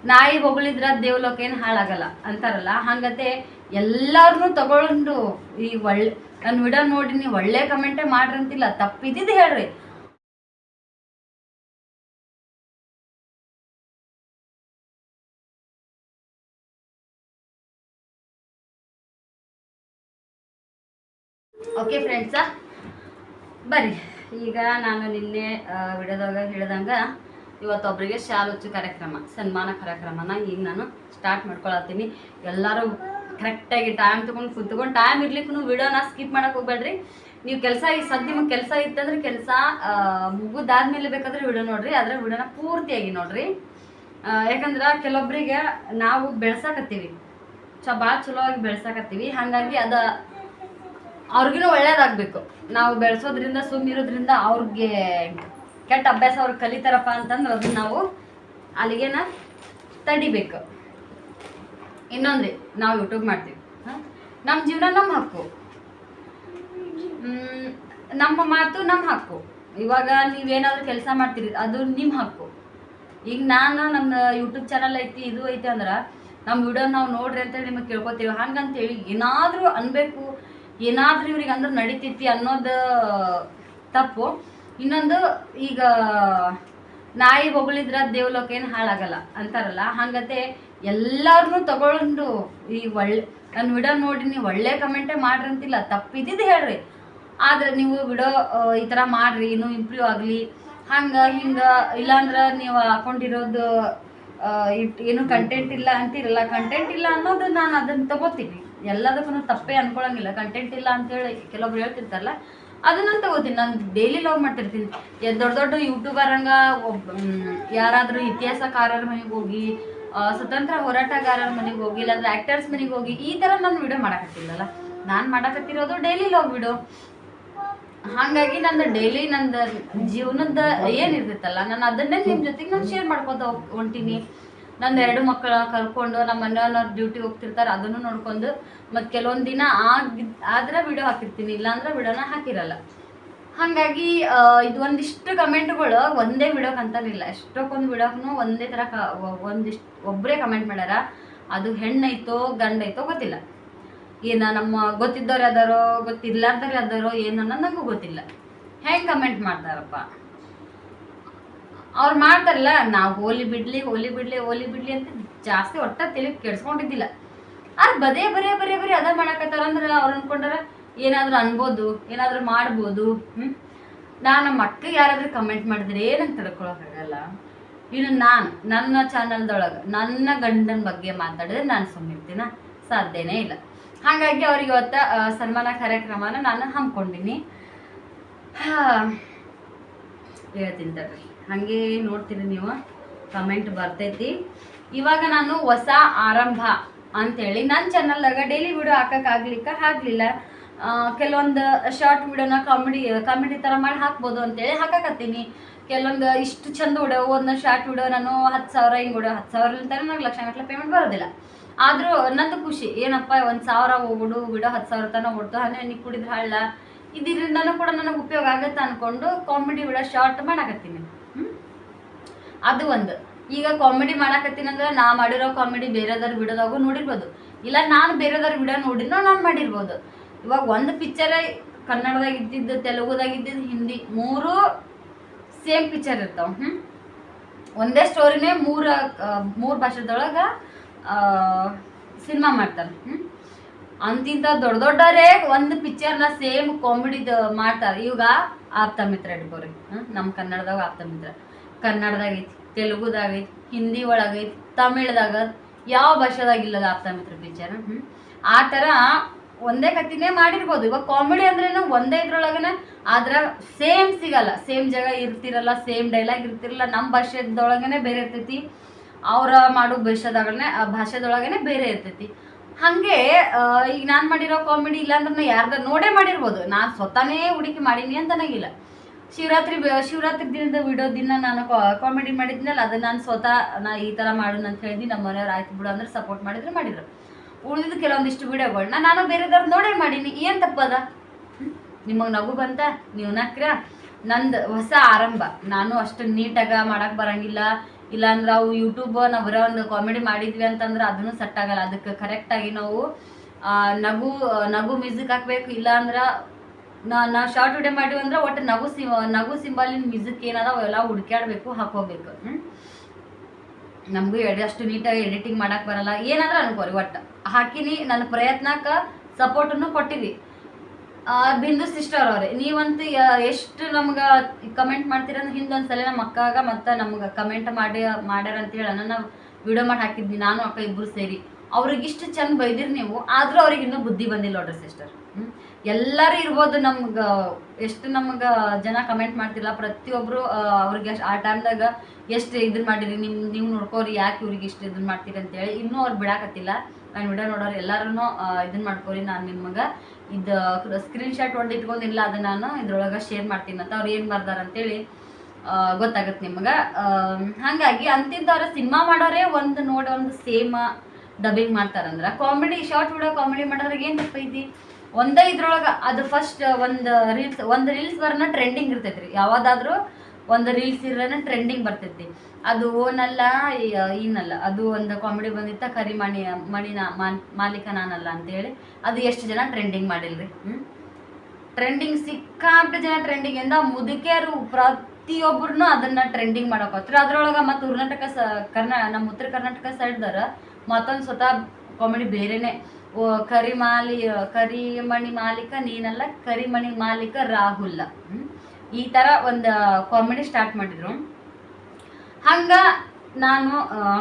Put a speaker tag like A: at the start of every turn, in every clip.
A: ನಾಯಿ ಬೊಗಳಿದ್ರ ದೇವ್ಲೋಕ ಏನು ಹಾಳಾಗಲ್ಲ ಅಂತಾರಲ್ಲ, ಹಂಗತೆ ಎಲ್ಲಾರನ್ನೂ ತಗೊಂಡು ಈ ನನ್ನ ವಿಡಿಯೋ ನೋಡಿ ನೀವು ಒಳ್ಳೆ ಕಮೆಂಟೇ ಮಾಡ್ರಿ ಅಂತಿಲ್ಲ, ತಪ್ಪಿದ್ದು ಹೇಳ್ರಿ. ಓಕೆ ಫ್ರೆಂಡ್ಸಾ, ಬರ್ರಿ ಈಗ ನಾನು ನಿನ್ನೆ ವಿಡಿಯೋದಾಗ ಹೇಳ್ದಂಗೆ ಇವತ್ತೊಬ್ಬರಿಗೆ ಶಾಲು ಹಚ್ಚು ಕಾರ್ಯಕ್ರಮ, ಸನ್ಮಾನ ಕಾರ್ಯಕ್ರಮನ ಈಗ ನಾನು ಸ್ಟಾರ್ಟ್ ಮಾಡ್ಕೊಳತ್ತೀನಿ. ಎಲ್ಲರೂ ಕರೆಕ್ಟಾಗಿ ಟೈಮ್ ತೊಗೊಂಡು ಕುತ್ಕೊಂಡು ಟೈಮ್ ಇರ್ಲಿಕ್ಕೂ ವಿಡಿಯೋನ ಸ್ಕಿಪ್ ಮಾಡೋಕೆ ಹೋಗ್ಬೇಡ್ರಿ. ನೀವು ಕೆಲಸ ಈ ಸದ್ಯ ನಿಮಗೆ ಕೆಲಸ ಇತ್ತಂದ್ರೆ ಕೆಲಸ ಮುಗಿದಾದ್ಮೇಲೆ ಬೇಕಾದ್ರೆ ವಿಡಿಯೋ ನೋಡ್ರಿ, ಆದರೆ ವಿಡಿಯೋನ ಪೂರ್ತಿಯಾಗಿ ನೋಡ್ರಿ. ಯಾಕಂದ್ರೆ ಕೆಲವೊಬ್ಬರಿಗೆ ನಾವು ಬೆಳ್ಸಾಕತ್ತೀವಿ, ಭಾಳ ಚಲೋ ಆಗಿ ಬೆಳ್ಸಾಕತ್ತೀವಿ, ಹಾಗಾಗಿ ಅವ್ರಿಗೂ ಒಳ್ಳೇದಾಗಬೇಕು. ನಾವು ಬೆಳೆಸೋದ್ರಿಂದ ಸುಮ್ಮಿರೋದ್ರಿಂದ ಅವ್ರಿಗೆ ಕೆಟ್ಟ ಅಭ್ಯಾಸ ಅವ್ರು ಕಲಿತಾರಪ್ಪ ಅಂತಂದ್ರೆ ಅದನ್ನ ನಾವು ಅಲ್ಲಿಗೆನ ತಡಿಬೇಕು. ಇನ್ನೊಂದ್ರಿ, ನಾವು ಯೂಟ್ಯೂಬ್ ಮಾಡ್ತೀವಿ, ನಮ್ಮ ಜೀವನ ನಮ್ಮ ಹಕ್ಕು, ನಮ್ಮ ಮಾತು ನಮ್ಮ ಹಕ್ಕು. ಇವಾಗ ನೀವೇನಾದ್ರೂ ಕೆಲಸ ಮಾಡ್ತೀರಿ ಅದು ನಿಮ್ಮ ಹಕ್ಕು. ಈಗ ನಾನು ನಮ್ಮ ಯೂಟ್ಯೂಬ್ ಚಾನಲ್ ಐತಿ ಇದು ಐತಿ ಅಂದ್ರೆ ನಮ್ಮ ವಿಡಿಯೋ ನಾವು ನೋಡ್ರಿ ಅಂತೇಳಿ ನಿಮಗೆ ಕೇಳ್ಕೊತೀವಿ. ಹಂಗಂತೇಳಿ ಏನಾದರೂ ಅನ್ಬೇಕು, ಏನಾದ್ರೂ ಇವ್ರಿಗೆ ಅಂದ್ರೆ ನಡೀತೈತಿ ಅನ್ನೋದು ತಪ್ಪು. ಇನ್ನೊಂದು, ಈಗ ನಾಯಿ ಬೊಗಳಿದ್ರ ದೇವ್ಲೋಕ ಏನು ಹಾಳಾಗಲ್ಲ ಅಂತಾರಲ್ಲ, ಹಂಗತೆ ಎಲ್ಲಾರನ್ನೂ ತಗೊಂಡು ಈ ನನ್ನ ವಿಡಿಯೋ ನೋಡಿ ನೀವು ಒಳ್ಳೆ ಕಮೆಂಟೇ ಮಾಡ್ರಿ ಅಂತಿಲ್ಲ, ತಪ್ಪಿದ್ದು ಹೇಳ್ರಿ. ಆದರೆ ನೀವು ವಿಡಿಯೋ ಈ ಥರ ಮಾಡ್ರಿ, ಇನ್ನೂ ಇಂಪ್ರೂವ್ ಆಗಲಿ ಹಂಗೆ ಹಿಂಗೆ, ಇಲ್ಲಾಂದ್ರೆ ನೀವು ಹಾಕೊಂಡಿರೋದು ಏನು ಕಂಟೆಂಟ್ ಇಲ್ಲ ಅಂತಿರಲ್ಲ. ಕಂಟೆಂಟ್ ಇಲ್ಲ ಅನ್ನೋದು ನಾನು ಅದನ್ನು ತಗೋತೀನಿ, ಎಲ್ಲದಕ್ಕೂ ತಪ್ಪೇ ಅನ್ಕೊಳಂಗಿಲ್ಲ. ಕಂಟೆಂಟ್ ಇಲ್ಲ ಅಂತೇಳಿ ಕೆಲವೊಬ್ರು ಹೇಳ್ತಿರ್ತಾರಲ್ಲ, ಅದನ್ನ ತಗೋತೀನಿ. ನಾನು ಡೈಲಿ ಲವ್ ಮಾಡ್ತಿರ್ತೀನಿ. ದೊಡ್ಡ ದೊಡ್ಡ ಯೂಟ್ಯೂಬರ್ ಹಂಗ ಯಾರಾದರೂ ಇತಿಹಾಸಕಾರರ ಮನೆಗೆ ಹೋಗಿ, ಸ್ವತಂತ್ರ ಹೋರಾಟಗಾರರ ಮನೆಗೆ ಹೋಗಿ, ಇಲ್ಲಾಂದ್ರೆ ಆ್ಯಕ್ಟರ್ಸ್ ಮನೆಗೆ ಹೋಗಿ ಈ ಥರ ನಾನು ವಿಡಿಯೋ ಮಾಡಕತ್ತಿಲ್ಲಲ್ಲ. ನಾನು ಮಾಡಕತ್ತಿರೋದು ಡೈಲಿ ಲವ್ ವಿಡಿಯೋ. ಹಾಗಾಗಿ ನಂದು ಡೈಲಿ ನಂದು ಜೀವನದ ಏನಿರ್ತೈತಲ್ಲ, ನಾನು ಅದನ್ನೇ ನಿಮ್ಮ ಜೊತೆಗೆ ನಾನು ಶೇರ್ ಮಾಡ್ಕೊತ ಹೊಂಟೀನಿ. ನಂದು 2 ಮಕ್ಕಳ ಕರ್ಕೊಂಡು ನಮ್ಮ ಮನೆಯವ್ರ ಡ್ಯೂಟಿ ಹೋಗ್ತಿರ್ತಾರೆ, ಅದನ್ನು ನೋಡ್ಕೊಂಡು ಮತ್ತು ಕೆಲವೊಂದು ದಿನ ಆದ್ರೆ ವಿಡಿಯೋ ಹಾಕಿರ್ತೀನಿ, ಇಲ್ಲಾಂದ್ರೆ ವಿಡಿಯೋನ ಹಾಕಿರಲ್ಲ. ಹಾಗಾಗಿ ಇದು ಒಂದಿಷ್ಟು ಕಮೆಂಟ್ಗಳು ಒಂದೇ ವಿಡಿಯೋಕ್ಕೆ ಅಂತಲಿಲ್ಲ, ಎಷ್ಟೊಂದು ವಿಡಿಯೋಕ್ಕೂ ಒಂದೇ ಥರ ಒಬ್ಬರೇ ಕಮೆಂಟ್ ಮಾಡ್ಯಾರ. ಅದು ಹೆಣ್ಣೈತೋ ಗಂಡೈತೋ ಗೊತ್ತಿಲ್ಲ, ಏನು ನಮ್ಮ ಗೊತ್ತಿದ್ದವ್ರು ಯಾವ್ದಾರೋ ಗೊತ್ತಿರ್ಲಾರ್ದವ್ರು ಯಾವ್ದಾರೋ ಏನು ನನಗೂ ಗೊತ್ತಿಲ್ಲ. ಹೆಂಗೆ ಕಮೆಂಟ್ ಮಾಡ್ತಾರಪ್ಪ ಅವ್ರು ಮಾಡ್ತಾರಲ್ಲ. ನಾವು ಹೋಲಿ ಬಿಡ್ಲಿ ಅಂತ ಜಾಸ್ತಿ ಒಟ್ಟ ತಲೆ ಕೆಡ್ಸ್ಕೊಂಡಿದ್ದಿಲ್ಲ. ಅದು ಬರೀ ಅದ ಮಾಡಕತ್ತಾರ ಅಂದ್ರೆ ಅವ್ರು ಅನ್ಕೊಂಡಾರ ಏನಾದರೂ ಅನ್ಬೋದು, ಏನಾದರೂ ಮಾಡ್ಬೋದು. ನಾನು ನಮ್ಮ ಅಕ್ಕಗೆ ಯಾರಾದರೂ ಕಮೆಂಟ್ ಮಾಡಿದ್ರೆ ಏನಂತ ತಿಳ್ಕೊಳಕ್ಕಾಗಲ್ಲ. ಇನ್ನು ನಾನು ನನ್ನ ಚಾನಲ್ದೊಳಗೆ ನನ್ನ ಗಂಡನ ಬಗ್ಗೆ ಮಾತಾಡಿದ್ರೆ ನಾನು ಸುಮ್ಮನಿರ್ತೀನ, ಸಾಧ್ಯನೇ ಇಲ್ಲ. ಹಾಗಾಗಿ ಅವ್ರಿಗೆ ಇವತ್ತ ಸನ್ಮಾನ ಕಾರ್ಯಕ್ರಮನ ನಾನು ಹಮ್ಮಿಕೊಂಡಿನಿ. ಹೇಳ್ತೀನಿ ತಡ್ರಿ, ಹಾಗೆ ನೋಡ್ತೀರಿ ನೀವು, ಕಮೆಂಟ್ ಬರ್ತೈತಿ. ಇವಾಗ ನಾನು ಹೊಸ ಆರಂಭ ಅಂತೇಳಿ ನನ್ನ ಚಾನಲ್ದಾಗ ಡೈಲಿ ವಿಡಿಯೋ ಹಾಕಲಿಲ್ಲ. ಕೆಲವೊಂದು ಶಾರ್ಟ್ ವಿಡಿಯೋನ ಕಾಮಿಡಿ ಥರ ಮಾಡಿ ಹಾಕ್ಬೋದು ಅಂತೇಳಿ ಹಾಕಕತ್ತೀನಿ. ಕೆಲವೊಂದು ಇಷ್ಟು ಚಂದ ವಿಡಿಯೋ, ಒಂದು ಶಾರ್ಟ್ ವಿಡಿಯೋ ನಾನು 10,000 ಹಿಂಗೆ ವಿಡಿಯೋ 10,000 ನನಗೆ ಲಕ್ಷಗಟ್ಟಲೆ ಪೇಮೆಂಟ್ ಬರೋದಿಲ್ಲ. ಆದರೂ ನಂದು ಖುಷಿ ಏನಪ್ಪ, 1,000 ಹೋಗ್ಬಿಡು ವಿಡಿಯೋ 10,000 ತನಕ ಓಡ್ತು, ಹಣ್ಣು ಕುಡಿದ್ರೆ ಹಳ್ಳ, ಇದರಿಂದನೂ ಕೂಡ ನನಗೆ ಉಪಯೋಗ ಆಗುತ್ತೆ ಅಂದ್ಕೊಂಡು ಕಾಮಿಡಿ ವಿಡಿಯೋ ಶಾರ್ಟ್ ಮಾಡಾಕತ್ತೀನಿ. ಅದು ಒಂದು. ಈಗ ಕಾಮಿಡಿ ಮಾಡಾಕತ್ತೀನಿ ಅಂದ್ರೆ ನಾ ಮಾಡಿರೋ ಕಾಮಿಡಿ ಬೇರೆದವ್ರ ವಿಡಿಯೋದಾಗೂ ನೋಡಿರ್ಬೋದು, ಇಲ್ಲ ನಾನು ಬೇರೆದವ್ರ ವಿಡಿಯೋ ನೋಡಿನೋ ನಾನು ಮಾಡಿರ್ಬೋದು. ಇವಾಗ ಒಂದು ಪಿಕ್ಚರ್ ಕನ್ನಡದಾಗ ಇದ್ದಿದ್ದು, ತೆಲುಗುದಾಗ ಇದ್ದಿದ್ದು, ಹಿಂದಿ 3 ಸೇಮ್ ಪಿಕ್ಚರ್ ಇರ್ತಾವೆ. ಒಂದೇ ಸ್ಟೋರಿನೇ 3 ಭಾಷೆದೊಳಗೆ ಸಿನಿಮಾ ಮಾಡ್ತಾರೆ. ಅಂತಿಂತ ದೊಡ್ಡವರೇ ಒಂದು ಪಿಕ್ಚರ್ನ ಸೇಮ್ ಕಾಮಿಡಿದು ಮಾಡ್ತಾರೆ. ಇವಾಗ ಆಪ್ತಮಿತ್ರ ಇಟ್ಕೋರಿ, ನಮ್ಮ ಕನ್ನಡದಾಗ ಆಪ್ತಮಿತ್ರ ಕನ್ನಡದಾಗೈತಿ, ತೆಲುಗುದಾಗೈತಿ, ಹಿಂದಿ ಒಳಗೈತಿ, ತಮಿಳ್ದಾಗ, ಯಾವ ಭಾಷೆದಾಗ ಇಲ್ಲದ ಆಪ್ತಮಿತ್ರ ಪಿಕ್ಚರ್. ಆ ಥರ ಒಂದೇ ಕತ್ತಿನೇ ಮಾಡಿರ್ಬೋದು. ಇವಾಗ ಕಾಮಿಡಿ ಅಂದ್ರೇನು ಒಂದೇ ಇದ್ರೊಳಗನೆ, ಆದ್ರೆ ಸೇಮ್ ಸಿಗಲ್ಲ, ಸೇಮ್ ಜಾಗ ಇರ್ತಿರಲ್ಲ, ಸೇಮ್ ಡೈಲಾಗ್ ಇರ್ತಿರಲ್ಲ. ನಮ್ಮ ಭಾಷೆದೊಳಗನೆ ಬೇರೆ ಇರ್ತೈತಿ, ಅವರ ಮಾಡೋ ಭಾಷೆದೊಳಗನೆ ಬೇರೆ ಇರ್ತೈತಿ. ಹಾಗೆ ಈಗ ನಾನು ಮಾಡಿರೋ ಕಾಮಿಡಿ ಇಲ್ಲಾಂದ್ರೆ ನಾ ಯಾರ್ದಾರು ನೋಡೇ ಮಾಡಿರ್ಬೋದು, ನಾನು ಸ್ವತಃನೇ ಹುಡುಕಿ ಮಾಡೀನಿ ಅಂತ ನನಗಿಲ್ಲ. ಶಿವರಾತ್ರಿ ದಿನದ ವಿಡಿಯೋ ದಿನ ನಾನು ಕಾಮಿಡಿ ಮಾಡಿದ್ನಲ್ಲ, ಅದನ್ನ ನಾನು ಸ್ವತಃ ಈ ಥರ ಮಾಡೋಣ ಅಂತ ಹೇಳಿದ್ವಿ. ನಮ್ಮ ಮನೆಯವ್ರು ಆಯ್ತು ಬಿಡು ಅಂದ್ರೆ ಸಪೋರ್ಟ್ ಮಾಡಿದ್ರು. ಉಳಿದಿದ್ದು ಕೆಲವೊಂದಿಷ್ಟು ವಿಡಿಯೋಗಳನ್ನ ನಾನು ಬೇರೆದವ್ರು ನೋಡೇ ಮಾಡೀನಿ, ಏನು ತಪ್ಪದ? ನಿಮಗೆ ನಗು ಬಂತ, ನೀವು ನಕ್ರ. ನಂದು ಹೊಸ ಆರಂಭ. ನಾನು ಅಷ್ಟು ನೀಟಾಗಿ ಮಾಡಕ್ಕೆ ಬರಂಗಿಲ್ಲ, ಇಲ್ಲಾಂದ್ರೆ ಅವು ಯೂಟ್ಯೂಬ್ ನಾವು ಬರೋ ಒಂದು ಕಾಮಿಡಿ ಮಾಡಿದ್ವಿ ಅಂತಂದ್ರೆ ಅದನ್ನು ಸೆಟ್ ಆಗಲ್ಲ. ಅದಕ್ಕೆ ಕರೆಕ್ಟಾಗಿ ನಾವು ನಗು ಮ್ಯೂಸಿಕ್ ಹಾಕ್ಬೇಕು. ಇಲ್ಲಾಂದ್ರೆ ನಾವು ಶಾರ್ಟ್ ವಿಡಿಯೋ ಮಾಡಿವಿ ಅಂದ್ರೆ ಒಟ್ಟು ನಗು ಸಿಂಬಲಿನ ಮ್ಯೂಸಿಕ್ ಏನದ ಅವೆಲ್ಲ ಹುಡ್ಕ್ಯಾಡ್ಬೇಕು, ಹಾಕೋಬೇಕು. ನಮಗೂ ಅಷ್ಟು ನೀಟಾಗಿ ಎಡಿಟಿಂಗ್ ಮಾಡಕ್ಕೆ ಬರಲ್ಲ, ಏನಾದ್ರೂ ಅನ್ಕೋರಿ. ಒಟ್ಟು ಹಾಕಿನಿ, ನನ್ನ ಪ್ರಯತ್ನಕ್ಕೆ ಸಪೋರ್ಟನ್ನು ಕೊಟ್ಟಿವಿ. ಬಿಂದು ಸಿಸ್ಟರ್ ಅವ್ರೆ, ನೀವಂತೂ ಎಷ್ಟು ನಮ್ಗೆ ಕಮೆಂಟ್ ಮಾಡ್ತೀರಂದ್ರೆ ಹಿಂದೊಂದ್ಸಲ ನಮ್ಮ ಅಕ್ಕಾಗ ಮತ್ತು ನಮ್ಗೆ ಕಮೆಂಟ್ ಮಾಡ್ಯಾರ ಅಂತೇಳಿ ನಾನು ವಿಡಿಯೋ ಮಾಡಿ ಹಾಕಿದ್ನಿ, ನಾನು ಅಕ್ಕ ಇಬ್ಬರು ಸೇರಿ. ಅವ್ರಿಗಿಷ್ಟು ಚಂದ ಬೈದಿರಿ ನೀವು, ಆದರೂ ಅವ್ರಿಗೆ ಇನ್ನೂ ಬುದ್ಧಿ ಬಂದಿಲ್ಲ ನೋಡ್ರಿ ಸಿಸ್ಟರ್. ಎಲ್ಲರೂ ಇರ್ಬೋದು, ನಮ್ಗೆ ಎಷ್ಟು ನಮ್ಗೆ ಜನ ಕಮೆಂಟ್ ಮಾಡ್ತಿಲ್ಲ, ಪ್ರತಿಯೊಬ್ಬರು ಅವ್ರಿಗೆ ಆ ಟೈಮ್ದಾಗ ಎಷ್ಟು ಇದನ್ನ ಮಾಡಿರಿ, ನೀವು ನೋಡ್ಕೋರಿ ಯಾಕೆ ಇವ್ರಿಗೆ ಇಷ್ಟು ಇದನ್ನ ಮಾಡ್ತೀರಿ ಅಂತೇಳಿ. ಇನ್ನೂ ಅವ್ರು ಬಿಡಾಕತ್ತಿಲ್ಲ. ನಾನು ವಿಡಿಯೋ ನೋಡೋರು ಎಲ್ಲರೂ ಇದನ್ನ ಮಾಡ್ಕೋರಿ. ನಾನು ನಿಮ್ಗೆ ಇದು ಸ್ಕ್ರೀನ್ಶಾಟ್ ಹೊಡೆದಿಟ್ಕೊಂಡಿಲ್ಲ, ಅದನ್ನ ನಾನು ಇದ್ರೊಳಗೆ ಶೇರ್ ಮಾಡ್ತೀನಿ ಅಂತ ಅವ್ರು ಏನು ಬರ್ದಾರ ಅಂತೇಳಿ ಗೊತ್ತಾಗುತ್ತೆ ನಿಮ್ಗೆ. ಹಾಗಾಗಿ ಅಂತಿದ್ದವ್ರ ಸಿನಿಮಾ ಮಾಡೋರೇ ಒಂದು ಸೇಮ್ ಡಬ್ಬಿಂಗ್ ಮಾಡ್ತಾರಂದ್ರೆ, ಕಾಮಿಡಿ ಶಾರ್ಟ್ ವಿಡಿಯೋ ಕಾಮಿಡಿ ಮಾಡೋದ್ರಾಗ ಏನು ತಪ್ಪೈತಿ? ಒಂದೇ ಇದ್ರೊಳಗೆ ಅದು ಫಸ್ಟ್ ಒಂದು ರೀಲ್ಸ್ ಬರೋಣ ಟ್ರೆಂಡಿಂಗ್ ಇರ್ತೈತಿ ರೀ. ಯಾವುದಾದ್ರೂ ಒಂದು ರೀಲ್ಸ್ ಇರೋಣ ಟ್ರೆಂಡಿಂಗ್ ಬರ್ತೈತಿ. ಅದು ಓನಲ್ಲ ಇನ್ನಲ್ಲ, ಅದು ಒಂದು ಕಾಮಿಡಿ ಬಂದಿತ್ತ ಮಾಲೀಕ ನಾನಲ್ಲ ಅಂತೇಳಿ, ಅದು ಎಷ್ಟು ಜನ ಟ್ರೆಂಡಿಂಗ್ ಮಾಡಿಲ್ರಿ. ಟ್ರೆಂಡಿಂಗ್ ಸಿಕ್ಕಾಬಿಟ್ಟು ಜನ ಟ್ರೆಂಡಿಂಗ್ ಇಂದ ಮುದುಕಿಯರು ಪ್ರತಿಯೊಬ್ಬರನ್ನು ಅದನ್ನ ಟ್ರೆಂಡಿಂಗ್ ಮಾಡೋಕೋತ್ರಿ. ಅದ್ರೊಳಗೆ ಮತ್ತು ನಮ್ಮ ಉತ್ತರ ಕರ್ನಾಟಕ ಸೈಡ್ದಾರ ಮತ್ತೊಂದು ಸ್ವತಃ ಕಾಮಿಡಿ ಬೇರೆನೆ. ಕರಿಮಣಿ ಮಾಲೀಕ ನೀನಲ್ಲ, ಕರಿಮಣಿ ಮಾಲೀಕ ರಾಹುಲ್, ಈ ಥರ ಒಂದು ಕಾಮಿಡಿ ಸ್ಟಾರ್ಟ್ ಮಾಡಿದ್ರು. ಹಂಗ ನಾನು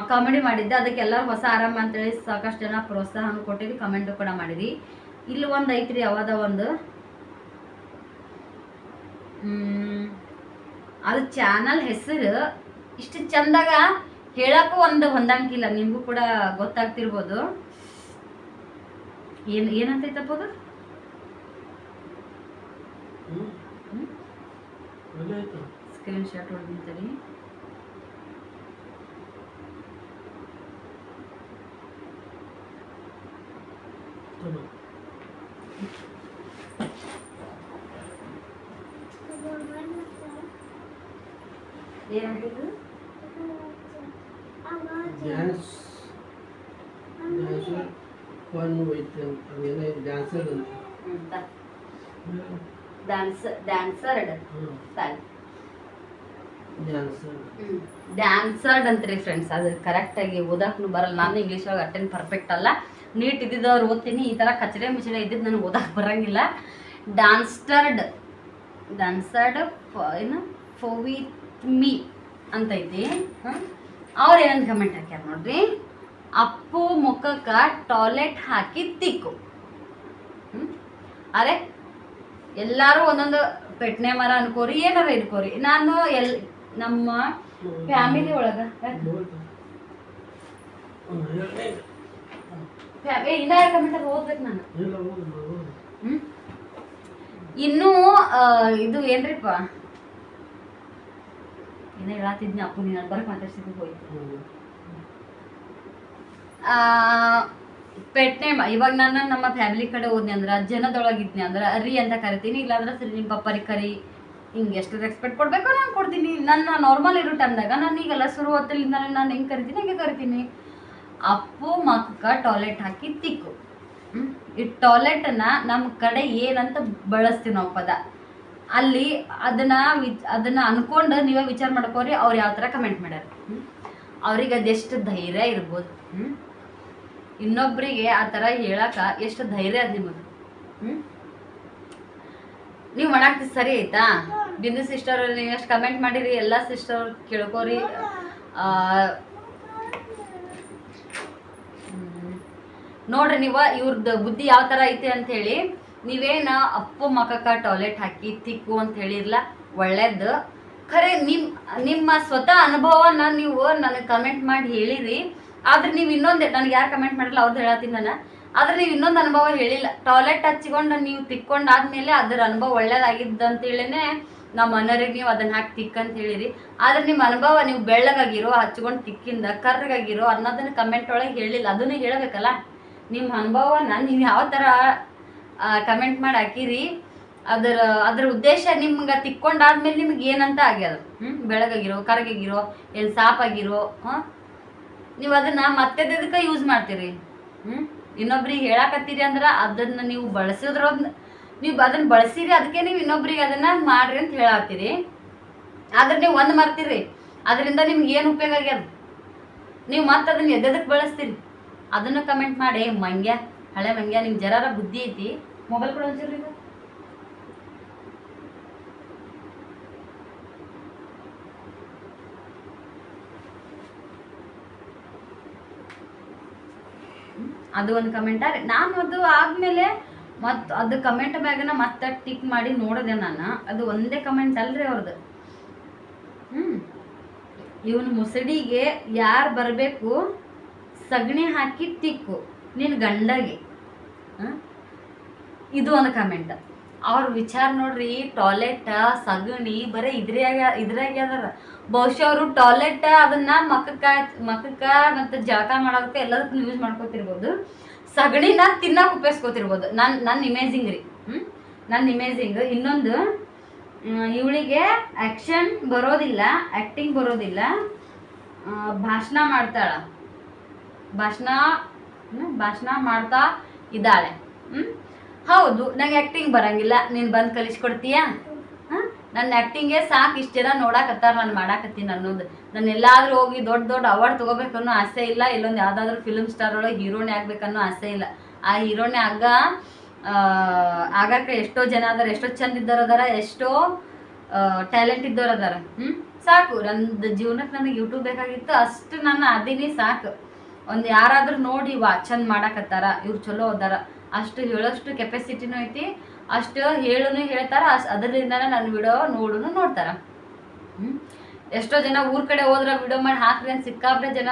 A: ಕಾಮಿಡಿ ಮಾಡಿದ್ದೆ. ಅದಕ್ಕೆ ಎಲ್ಲರೂ ಹೊಸ ಆರಂಭ ಅಂತೇಳಿ ಸಾಕಷ್ಟು ಜನ ಪ್ರೋತ್ಸಾಹ ಕೊಟ್ಟಿರಿ, ಕಮೆಂಟು ಕೂಡ ಮಾಡಿರಿ. ಇಲ್ಲಿ ಒಂದು ಐತ್ರಿ, ಯಾವ್ದ ಒಂದು ಅದು ಚಾನಲ್ ಹೆಸರು ಇಷ್ಟು ಚಂದಾಗ ಹೇಳಕ್ಕೂ ಒಂದು ಹೊಂದಾಣಿಕಿಲ್ಲ, ನಿಮಗೂ ಕೂಡ ಗೊತ್ತಾಗ್ತಿರ್ಬೋದು. ಏನಂತೈತಪ್ಪ ಅದು? ಸ್ಕ್ರೀನ್ ಶಾಟ್ ಹೊಡೆದಿರ್ತೀರಿ. ಏನಂತಿದ್ದು? ಡ್ಯಾನ್ಸರ್ಡ್ ಅಂತ್ರಿ ಫ್ರೆಂಡ್ಸ್. ಅದು ಕರೆಕ್ಟಾಗಿ ಓದಕ್ಕೂ ಬರಲ್ಲ. ನಾನು ಇಂಗ್ಲೀಷ್ ಒಳಗೆ ಅಟೆಂಡ್ ಪರ್ಫೆಕ್ಟ್ ಅಲ್ಲ. ನೀಟ್ ಇದ್ದಿದ್ದವ್ರು ಓದ್ತೀನಿ, ಈ ಥರ ಕಚಡೆ ಮುಚ್ಚಡೆ ಇದ್ದಿದ್ದು ನನಗೆ ಓದಕ್ಕೆ ಬರೋಂಗಿಲ್ಲ. ಡ್ಯಾನ್ಸರ್ಡ್ ಏನು ಫೋವಿತ್ ಮೀ ಅಂತೈತಿ. ಅವ್ರು ಏನಂತ ಕಮೆಂಟ್ ಹಾಕ್ಯಾರ ನೋಡ್ರಿ, ಅಪ್ಪು ಮುಖಕ್ಕೆ ಟಾಯ್ಲೆಟ್ ಹಾಕಿ ತಿಕ್ಕು. ಅರೆ ಎಲ್ಲರೂ ಒಂದೊಂದು ಪೆಟ್ನೆ ಮರ ಅನ್ಕೋರಿ, ಏನಾರ ಇಟ್ಕೋರಿ. ನಾನು ನಮ್ಮ ಫ್ಯಾಮಿಲಿ ಒಳಗ ಇನ್ನ ಕಮೆಂಟ್ ಓದ್ಬೇಕು ನಾನು. ಇನ್ನೂ ಇದು ಏನ್ರಿಪ್ಪ ಏನೇ ಹೇಳತ್ತಿದ್ನಿ, ಅಪ್ಪು ನೀನು ಬರ್ಕ್ ಮಾತಾಡ್ಸಿದ್ದು ಹೋಯ್ತು. ಪೆಟ್ ನೇಮ್ ಇವಾಗ ನಾನು ನಮ್ಮ ಫ್ಯಾಮಿಲಿ ಕಡೆ ಹೋದ್ನಿ ಅಂದ್ರೆ, ಜನದೊಳಗಿದ್ನಿ ಅಂದ್ರೆ ರೀ ಅಂತ ಕರಿತೀನಿ, ಇಲ್ಲಾಂದ್ರೆ ಸರಿ ನಿಮ್ಮ ಪಪ್ಪರಿ ಕರಿ, ಹಿಂಗೆ ಎಷ್ಟು ರೆಸ್ಪೆಕ್ಟ್ ಕೊಡ್ಬೇಕೋ ನಾನು ಕೊಡ್ತೀನಿ. ನನ್ನ ನಾರ್ಮಲ್ ಇರೋ ಟೈಮ್ದಾಗ ನಾನು ಈಗೆಲ್ಲ ಶುರು ಹೊತ್ತಲಿಂದ ನಾನು ಹೆಂಗೆ ಕರಿತೀನಿ ಹಂಗೆ ಕರಿತೀನಿ. ಅಪ್ಪು ಮಕ್ಕ ಟಾಯ್ಲೆಟ್ ಹಾಕಿ ತಿಕ್ಕು. ಈ ಟಾಯ್ಲೆಟನ್ನ ನಮ್ಮ ಕಡೆ ಏನಂತ ಬಳಸ್ತೀವಿ ನಾವು ಪದ, ಅಲ್ಲಿ ಅದನ್ನ ಅನ್ಕೊಂಡು ನೀವೇ ವಿಚಾರ ಮಾಡ್ಕೋರಿ ಅವ್ರು ಯಾವ ಥರ ಕಮೆಂಟ್ ಮಾಡ್ಯಾರ. ಅವ್ರಿಗೆ ಅದೆಷ್ಟು ಧೈರ್ಯ ಇರ್ಬೋದು. ಇನ್ನೊಬ್ಬರಿಗೆ ಆ ಥರ ಹೇಳಕ ಎಷ್ಟು ಧೈರ್ಯ ಅದ ನಿಮಗೆ. ನೀವು ಮಾಡಾಕ್ತಿ ಸರಿ ಆಯ್ತಾ? ಬಿಂದು ಸಿಸ್ಟರ್ ನೀವು ಎಷ್ಟು ಕಮೆಂಟ್ ಮಾಡಿರಿ, ಎಲ್ಲ ಸಿಸ್ಟರ್ ಕೇಳ್ಕೋರಿ. ನೋಡ್ರಿ ನೀವು ಇವ್ರದ್ದು ಬುದ್ಧಿ ಯಾವ ಥರ ಐತಿ ಅಂಥೇಳಿ. ನೀವೇನ ಅಪ್ಪು ಮಕ್ಕಕ್ಕ ಟಾಯ್ಲೆಟ್ ಹಾಕಿ ತಿಕ್ಕು ಅಂತ ಹೇಳಿರ್ಲ, ಒಳ್ಳೇದು. ಖರೆ ನಿಮ್ಮ ಸ್ವತಃ ಅನುಭವನ ನೀವು ನನಗೆ ಕಮೆಂಟ್ ಮಾಡಿ ಹೇಳಿರಿ. ಆದ್ರೆ ನೀವು ಇನ್ನೊಂದು, ನನಗೆ ಯಾರು ಕಮೆಂಟ್ ಮಾಡಿಲ್ಲ ಅವ್ರದ್ದು ಹೇಳತ್ತೀನಿ ನಾನು. ಆದ್ರೆ ನೀವು ಇನ್ನೊಂದು ಅನುಭವ ಹೇಳಿಲ್ಲ. ಟಾಯ್ಲೆಟ್ ಹಚ್ಚಿಕೊಂಡು ನೀವು ತಿಕ್ಕೊಂಡಾದ್ಮೇಲೆ ಅದ್ರ ಅನುಭವ ಒಳ್ಳೇದಾಗಿದ್ದು ಅಂತೇಳಿನೇ ನಮ್ಮ ಮನೆಯವ್ರಿಗೆ ನೀವು ಅದನ್ನ ಹಾಕಿ ತಿಕ್ಕಂತ ಹೇಳಿರಿ. ಆದ್ರೆ ನಿಮ್ಮ ಅನುಭವ ನೀವು ಬೆಳ್ಳಗಾಗಿರೋ ಹಚ್ಕೊಂಡು ತಿಕ್ಕಿಂದ ಕರ್ರಗಾಗಿರೋ ಅನ್ನೋದನ್ನ ಕಮೆಂಟ್ ಒಳಗೆ ಹೇಳಿಲ್ಲ. ಅದನ್ನು ಹೇಳಬೇಕಲ್ಲ ನಿಮ್ಮ ಅನುಭವನ ನೀವು ಯಾವ ಥರ ಕಮೆಂಟ್ ಮಾಡಿ ಹಾಕಿರಿ. ಅದ್ರ ಉದ್ದೇಶ ನಿಮ್ಗೆ ತಿಕ್ಕೊಂಡಾದ್ಮೇಲೆ ನಿಮ್ಗೆ ಏನಂತ ಆಗ್ಯದ ಬೆಳಗಾಗಿರೋ ಕರಗಾಗಿರೋ ಎಲ್ಲಿ ಸಾಪಾಗಿರೋ ನೀವು ಅದನ್ನ ಮತ್ತೆ ಯೂಸ್ ಮಾಡ್ತೀರಿ ಇನ್ನೊಬ್ರಿಗೆ ಹೇಳಾಕತ್ತೀರಿ ಅಂದ್ರೆ ಅದನ್ನ ನೀವು ನೀವು ಅದನ್ನ ಬಳಸಿರಿ, ಅದಕ್ಕೆ ನೀವು ಇನ್ನೊಬ್ರಿಗೆ ಅದನ್ನ ಮಾಡ್ರಿ ಅಂತ ಹೇಳತ್ತೀರಿ. ಆದ್ರೆ ನೀವು ಒಂದು ಮರ್ತೀರಿ, ಅದರಿಂದ ನಿಮ್ಗೆ ಏನು ಉಪಯೋಗ ಆಗ್ಯದ, ನೀವು ಮತ್ತೆ ಅದನ್ನ ಎದ್ದದಕ್ಕೆ ಬಳಸ್ತೀರಿ. ಅದನ್ನು ಕಮೆಂಟ್ ಮಾಡಿ. ಮಂಗ್ಯ ಹಳೆ ಮಂಗ್ಯ, ನಿಮ್ಗೆ ಜರಾರ ಬುದ್ಧಿ ಐತಿ, ಮೊಬೈಲ್ ಕೂಡ ಒಂಚೂರು ಈಗ ಅದು ಒಂದು ಕಮೆಂಟ್ ನಾನು ಅದು ಆದ್ಮೇಲೆ ಮತ್ತು ಅದು ಕಮೆಂಟ್ ಮ್ಯಾಗನ ಮತ್ತೆ ಟಿಕ್ ಮಾಡಿ ನೋಡಿದೆ ನಾನು. ಅದು ಒಂದೇ ಕಮೆಂಟ್ ಅಲ್ರಿ ಅವ್ರದ್ದು. ಇವನು ಮುಸಡಿಗೆ ಯಾರು ಬರಬೇಕು ಸಗಣಿ ಹಾಕಿ ತಿಕ್ಕು ನಿನ್ನ ಗಂಡಗೆ. ಇದು ಒಂದು ಕಮೆಂಟ್. ಅವ್ರ ವಿಚಾರ ನೋಡ್ರಿ, ಟಾಯ್ಲೆಟ್ ಸಗಣಿ ಬರೀ ಇದ್ರಾಗ ಅದಾರ. ಬಹುಶಃ ಅವರು ಟಾಯ್ಲೆಟ್ ಅದನ್ನ ಮಕ್ಕಕ್ಕ ಮತ್ತು ಜಳಕ ಮಾಡೋದಕ್ಕೆ ಎಲ್ಲದಕ್ಕೂ ಯೂಸ್ ಮಾಡ್ಕೋತಿರ್ಬೋದು. ಸಗಣಿನ ತಿನ್ನಕ್ಕೆ ಉಪಯೋಗಿಸ್ಕೋತಿರ್ಬೋದು. ನನ್ನ ಇಮೇಜಿಂಗ್ ರೀ. ನನ್ನ ಇಮೇಜಿಂಗ್. ಇನ್ನೊಂದು, ಇವಳಿಗೆ ಆ್ಯಕ್ಷನ್ ಬರೋದಿಲ್ಲ, ಆ್ಯಕ್ಟಿಂಗ್ ಬರೋದಿಲ್ಲ, ಭಾಷಣ ಮಾಡ್ತಾಳ, ಭಾಷಣ ಮಾಡ್ತಾ ಇದ್ದಾಳೆ. ಹೌದು, ನಂಗೆ ಆ್ಯಕ್ಟಿಂಗ್ ಬರಂಗಿಲ್ಲ, ನೀನು ಬಂದು ಕಲಿಸ್ಕೊಡ್ತೀಯಾ? ನನ್ನ ಆ್ಯಕ್ಟಿಂಗೇ ಸಾಕು, ಇಷ್ಟು ಜನ ನೋಡಾಕತ್ತಾರ, ನಾನು ಮಾಡಾಕತ್ತೀನಿ ಅನ್ನೋದು. ನಾನು ಎಲ್ಲಾದ್ರೂ ಹೋಗಿ ದೊಡ್ಡ ಅವಾರ್ಡ್ ತೊಗೋಬೇಕನ್ನೋ ಆಸೆ ಇಲ್ಲ. ಇಲ್ಲೊಂದು ಯಾವುದಾದ್ರೂ ಫಿಲ್ಮ್ ಸ್ಟಾರ್ ಒಳಗೆ ಹೀರೋಣಿ ಆಗ್ಬೇಕನ್ನೋ ಆಸೆ ಇಲ್ಲ. ಆ ಹೀರೋಣಿ ಆಗಕ್ಕೆ ಎಷ್ಟೋ ಜನ ಅದಾರ, ಎಷ್ಟೋ ಚಂದ ಇದ್ದವ್ರು ಅದಾರ, ಎಷ್ಟೋ ಟ್ಯಾಲೆಂಟ್ ಇದ್ದವ್ರು ಅದಾರ. ಸಾಕು, ನನ್ನ ಜೀವನಕ್ಕೆ ನನಗೆ ಯೂಟ್ಯೂಬ್ ಬೇಕಾಗಿತ್ತು, ಅಷ್ಟು ನಾನು ಅದೀನಿ ಸಾಕು. ಒಂದು ಯಾರಾದ್ರೂ ನೋಡಿ ಚಂದ ಮಾಡಾಕತ್ತಾರ, ಇವ್ರು ಚಲೋ ಅದಾರ, ಅಷ್ಟು ಹೇಳೋಷ್ಟು ಕೆಪಾಸಿಟಿನೂ ಐತಿ, ಅಷ್ಟು ಹೇಳ್ತಾರ. ಅದರಿಂದನೇ ನನ್ನ ವಿಡಿಯೋ ನೋಡ್ತಾರ. ಎಷ್ಟೋ ಜನ ಊರ್ ಕಡೆ ಹೋದ್ರೆ ವಿಡಿಯೋ ಮಾಡಿ ಹಾಕ್ರಿ ಅಂತ ಸಿಕ್ಕಾಬ್ರೆ ಜನ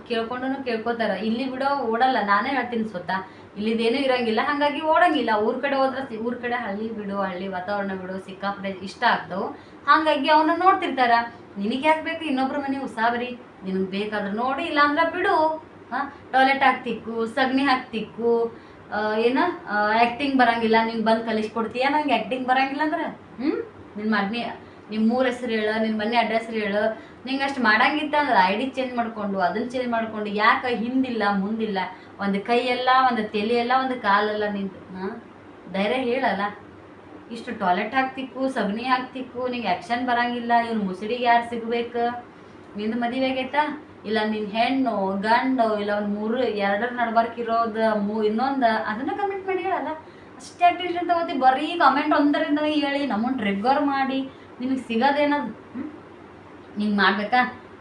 A: ಕೇಳ್ಕೋತಾರ. ಇಲ್ಲಿ ವಿಡಿಯೋ ಓಡಲ್ಲ, ನಾನೇ ಹೇಳ್ತೀನಿ ಸ್ವತಃ. ಇಲ್ಲಿದೇನೂ ಇರಂಗಿಲ್ಲ, ಹಾಗಾಗಿ ಓಡಂಗಿಲ್ಲ. ಊರ್ ಕಡೆ ಹೋದ್ರೆ ಊರ್ ಕಡೆ ಹಳ್ಳಿ ವಾತಾವರಣ ವಿಡಿಯೋ ಸಿಕ್ಕಾಬ್ರೆ ಇಷ್ಟ ಆಗ್ತಾವು. ಹಾಗಾಗಿ ಅವನ್ನ ನೋಡ್ತಿರ್ತಾರ. ನಿನಗೆ ಯಾಕೆ ಬೇಕು ಇನ್ನೊಬ್ರ ಮನೆ ಉಸಾಬರಿ? ನಿನಗೆ ಬೇಕಾದ್ರೆ ನೋಡಿ, ಇಲ್ಲಾಂದ್ರೆ ಬಿಡು. ಟಾಯ್ಲೆಟ್ ಹಾಕ್ತಿಕ್ಕು, ಸಗಣಿ ಹಾಕ್ತಿಕ್ಕು, ಏನ ಆ್ಯಕ್ಟಿಂಗ್ ಬರಂಗಿಲ್ಲ, ನಿಂಗೆ ಬಂದು ಕಲಿಸ್ಕೊಡ್ತೀಯ? ನಂಗೆ ಆ್ಯಕ್ಟಿಂಗ್ ಬರಂಗಿಲ್ಲ ಅಂದ್ರೆ ನಿಮ್ಮ ಊರ ಹೆಸರು ಹೇಳು, ನಿನ್ನ ಮನೆ ಅಡ್ರೆಸ್ ಹೇಳು. ನಿಂಗೆ ಅಷ್ಟು ಮಾಡಂಗಿತ್ತ ಅಂದ್ರೆ ಐ ಡಿ ಚೇಂಜ್ ಮಾಡ್ಕೊಂಡು ಅದನ್ನು ಚೇಂಜ್ ಮಾಡ್ಕೊಂಡು ಯಾಕೆ ಹಿಂದಿಲ್ಲ ಮುಂದಿಲ್ಲ, ಒಂದು ಕೈಯೆಲ್ಲ, ಒಂದು ತಲೆಯೆಲ್ಲ, ಒಂದು ಕಾಲೆಲ್ಲ ನಿಂತು ಧೈರ್ಯ ಹೇಳಲ್ಲ. ಇಷ್ಟು ಟಾಯ್ಲೆಟ್ ಹಾಕ್ತಿಕ್ಕು, ಸಗಣಿ ಹಾಕ್ತಿಕ್ಕು, ನಿಂಗೆ ಆ್ಯಕ್ಷನ್ ಬರಂಗಿಲ್ಲ, ಇವ್ನು ಮುಸುಡಿಗೆ ಯಾರು ಸಿಗ್ಬೇಕು? ನಿಂದು ಮದುವೆ ಆಗೈತಾ? ಇಲ್ಲ ನಿನ್ನ ಹೆಣ್ಣು ಗಂಡು, ಇಲ್ಲ ಒಂದು ಎರಡರ ನಡ್ಬರ್ಕಿರೋದು ಇನ್ನೊಂದು, ಅದನ್ನ ಕಮೆಂಟ್ ಮಾಡಿ ಹೇಳಲ್ಲ. ಅಷ್ಟೇ ಟೆನ್ಷನ್ ತಗೋತಿ, ಬರೀ ಕಮೆಂಟ್ ಒಂದರಿಂದ ಹೇಳಿ ನಮ್ಮನ್ನು ಟ್ರಿಗ್ಗರ್ ಮಾಡಿ ನಿನಗೆ ಸಿಗೋದೇನದು? ನಿಂಗೆ ಮಾಡ್ಬೇಕಾ?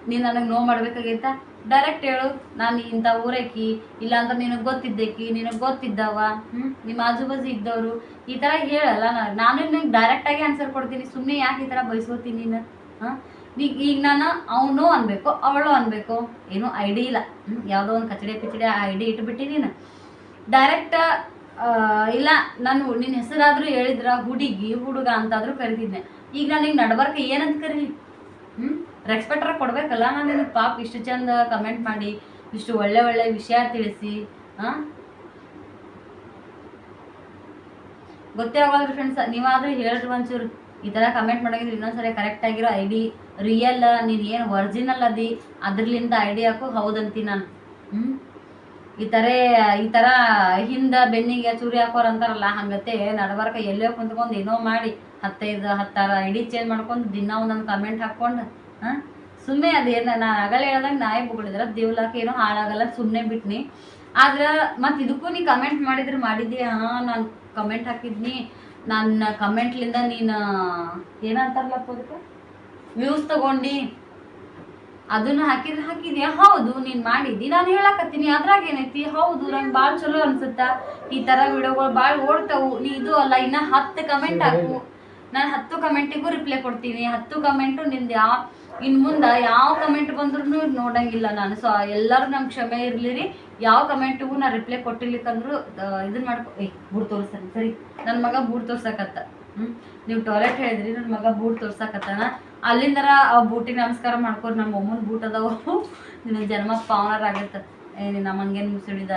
A: ನೀನು ನನಗೆ ನೋವು ಮಾಡ್ಬೇಕಾಗೈತಾ? ಡೈರೆಕ್ಟ್ ಹೇಳು, ನಾನು ಇಂಥ ಊರೇಕಿ, ಇಲ್ಲಾಂದ್ರೆ ನಿನಗೆ ಗೊತ್ತಿದ್ದೇಕಿ, ನಿನಗೆ ಗೊತ್ತಿದ್ದವ, ನಿಮ್ಮ ಆಜು ಬಾಜು ಇದ್ದವರು, ಈ ಥರ ಹೇಳಲ್ಲ. ನಾನು ನಿನಗೆ ಡೈರೆಕ್ಟಾಗಿ ಆನ್ಸರ್ ಕೊಡ್ತೀನಿ. ಸುಮ್ಮನೆ ಯಾಕೆ ಈ ಥರ ಬಯಸ್ಕೋತೀನಿ ನೀನು? ಈಗ ನಾನು ಅವನು ಅನ್ಬೇಕು, ಅವಳು ಅನ್ಬೇಕು, ಏನೂ ಐಡಿ ಇಲ್ಲ. ಯಾವುದೋ ಒಂದು ಕಚಡೆ ಐಡಿ ಇಟ್ಬಿಟ್ಟು ನೀನು ಡೈರೆಕ್ಟ್ ಇಲ್ಲ, ನಾನು ನಿನ್ನ ಹೆಸರಾದರೂ ಹೇಳಿದ್ರ ಹುಡುಗಿ ಹುಡುಗ ಅಂತಾದರೂ ಕರಿತಿದ್ದೆ. ಈಗ ನಾನು ಈಗ ನಡ್ಬರ್ಕ ಏನಂತ ಕರೀಲಿ? ರೆಸ್ಪೆಕ್ಟರ ಕೊಡ್ಬೇಕಲ್ಲ. ನಾನು ನಿನಗೆ ಪಾಪ ಇಷ್ಟು ಚಂದ ಕಮೆಂಟ್ ಮಾಡಿ, ಇಷ್ಟು ಒಳ್ಳೆ ವಿಷಯ ತಿಳಿಸಿ, ಗೊತ್ತೇ ಆಗೋದ್ರಿ ಫ್ರೆಂಡ್ಸ್. ನೀವಾದರೂ ಹೇಳ್ರಿ ಒಂಚೂರು. ಈ ಥರ ಕಮೆಂಟ್ ಮಾಡೋಗಿದ್ರೆ ಇನ್ನೊಂದ್ಸರಿ ಕರೆಕ್ಟಾಗಿರೋ ಐ ಡಿ, ರಿಯಲ್, ನೀನು ಏನು ಒರಿಜಿನಲ್ ಅದಿ ಅದ್ರಲಿಂದ ಐ ಡಿ ಹಾಕು, ಹೌದಂತೀನಿ ನಾನು. ಈ ಥರ ಹಿಂದೆ ಬೆನ್ನಿಗೆ ಚೂರಿ ಹಾಕೋರು ಅಂತಾರಲ್ಲ, ಹಂಗತ್ತೆ ನಡ್ಬರ್ಕ ಎಲ್ಲೋ ಕುಂತ್ಕೊಂಡು ಏನೋ ಮಾಡಿ 15-16 ಐ ಡಿ ಚೇಂಜ್ ಮಾಡ್ಕೊಂಡು ದಿನ ಒಂದೊಂದು ಕಮೆಂಟ್ ಹಾಕ್ಕೊಂಡು ಸುಮ್ಮನೆ ಅದೇನು ನಾನು ಆಗಲ್ಲ ಹೇಳ್ದಂಗೆ ನಾಯಿ ಬುಗಳಿದ್ರೆ ದೇವ್ಲಾಕೆ ಏನೋ ಹಾಳಾಗಲ್ಲ, ಸುಮ್ಮನೆ ಬಿಟ್ನಿ. ಆದ್ರೆ ಮತ್ತು ಇದಕ್ಕೂ ನೀ ಕಮೆಂಟ್ ಮಾಡಿದ್ದಿ. ನಾನು ಕಮೆಂಟ್ ಹಾಕಿದ್ನಿ, ನನ್ನ ಕಮೆಂಟ್ಲಿಂದ ನೀನು ಏನಂತಾರಲ್ಲಪ್ಪ ಅದಕ್ಕೆ ವ್ಯೂಸ್ ತಗೊಂಡು ಅದನ್ನು ಹಾಕಿದ್ಯಾ? ಹೌದು, ನೀನು ಮಾಡಿದ್ದಿ, ನಾನು ಹೇಳಕತ್ತೀನಿ, ಅದ್ರಾಗ ಏನೈತಿ? ಹೌದು, ನಂಗೆ ಭಾಳ ಚಲೋ ಅನ್ಸುತ್ತಾ, ಈ ಥರ ವಿಡಿಯೋಗಳು ಭಾಳ ಓಡ್ತಾವು. ನೀ ಇದು ಅಲ್ಲ, ಇನ್ನು 10 ಕಮೆಂಟ್ ಹಾಕು, ನಾನು 10 ಕಮೆಂಟಿಗೂ ರಿಪ್ಲೈ ಕೊಡ್ತೀನಿ. 10 ಕಮೆಂಟು ನಿಂದು ಇನ್ನು ಮುಂದೆ ಯಾವ ಕಮೆಂಟ್ ಬಂದ್ರೂ ನೋಡಂಗಿಲ್ಲ ನಾನು. ಸೊ ಎಲ್ಲರೂ ನಮ್ಗೆ ಕ್ಷಮೆ ಇರಲಿ. ಯಾವ ಕಮೆಂಟಿಗೂ ನಾನು ರಿಪ್ಲೈ ಕೊಟ್ಟಿರ್ಲಿಕ್ಕಂದ್ರೂ ಇದನ್ನ ಬೂಟ್ ತೋರಿಸ್ತಾನೆ. ಸರಿ, ನನ್ನ ಮಗ ಬೂಟ್ ತೋರ್ಸಕತ್ತ. ನೀವು ಟಾಯ್ಲೆಟ್ ಹೇಳಿದ್ರಿ, ನನ್ನ ಮಗ ಬೂಟ್ ತೋರ್ಸಕತ್ತಾನ. ಅಲ್ಲಿಂದರ ಆ ಬೂಟಿಗೆ ನಮಸ್ಕಾರ ಮಾಡ್ಕೊರಿ. ನಮ್ಮ ಅಮ್ಮನ ಬೂಟ್ ಅದಾವು, ನಿನಗೆ ಜನ್ಮ ಪಾವನರಾಗತ್ತೆ. ನಮ್ಮ ಹಂಗೇನು ಮುಸುಡಿದ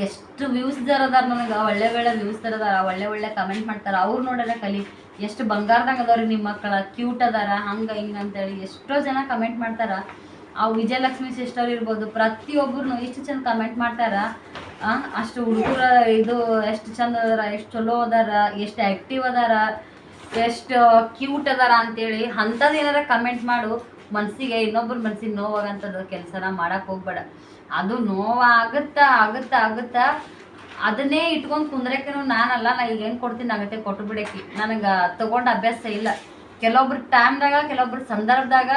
A: ಎಷ್ಟು ವ್ಯೂಸ್ ಅದಾರ ನನಗೆ, ಒಳ್ಳೆ ವ್ಯೂಸ್ ಅದಾರ, ಒಳ್ಳೆ ಕಮೆಂಟ್ ಮಾಡ್ತಾರೆ. ಅವ್ರು ನೋಡಲ್ಲ ಕಲಿ ಎಷ್ಟು ಬಂಗಾರದಾಗ ಅದಾವ್ರಿ ನಿಮ್ಮ ಮಕ್ಕಳ, ಕ್ಯೂಟ್ ಅದಾರ, ಹಂಗೆ ಹಿಂಗೆ ಅಂತೇಳಿ ಎಷ್ಟೋ ಜನ ಕಮೆಂಟ್ ಮಾಡ್ತಾರ. ಆ ವಿಜಯಲಕ್ಷ್ಮಿ ಸಿಸ್ಟರ್ ಇರ್ಬೋದು, ಪ್ರತಿಯೊಬ್ಬರು ಎಷ್ಟು ಚಂದ ಕಮೆಂಟ್ ಮಾಡ್ತಾರ. ಅಷ್ಟು ಹುಡುಗರ ಇದು ಎಷ್ಟು ಚಂದ ಅದಾರ, ಎಷ್ಟು ಚಲೋ ಅದಾರ, ಎಷ್ಟು ಆ್ಯಕ್ಟಿವ್ ಅದಾರ, ಎಷ್ಟು ಕ್ಯೂಟ್ ಅದಾರ ಅಂತೇಳಿ ಅಂಥದ್ದು ಏನಾರ ಕಮೆಂಟ್ ಮಾಡು. ಮನಸ್ಸಿಗೆ ಇನ್ನೊಬ್ಬರ ಮನ್ಸಿಗೆ ನೋವಾಗಂಥದ್ದು ಕೆಲಸನ ಮಾಡಕ್ಕೆ ಹೋಗ್ಬೇಡ. ಅದು ಆಗುತ್ತಾ ಅದನ್ನೇ ಇಟ್ಕೊಂಡು ಕುಂದ್ರಕ್ಕೇನು ನಾನಲ್ಲ. ನಾ ಈಗ ಏನು ಕೊಡ್ತೀನಿ ಆಗತ್ತೆ ಕೊಟ್ಟು ಬಿಡಕ್ಕೆ ನನಗೆ ತೊಗೊಂಡು ಅಭ್ಯಾಸ ಇಲ್ಲ. ಕೆಲವೊಬ್ರ ಟೈಮ್ದಾಗ, ಕೆಲವೊಬ್ರ ಸಂದರ್ಭದಾಗ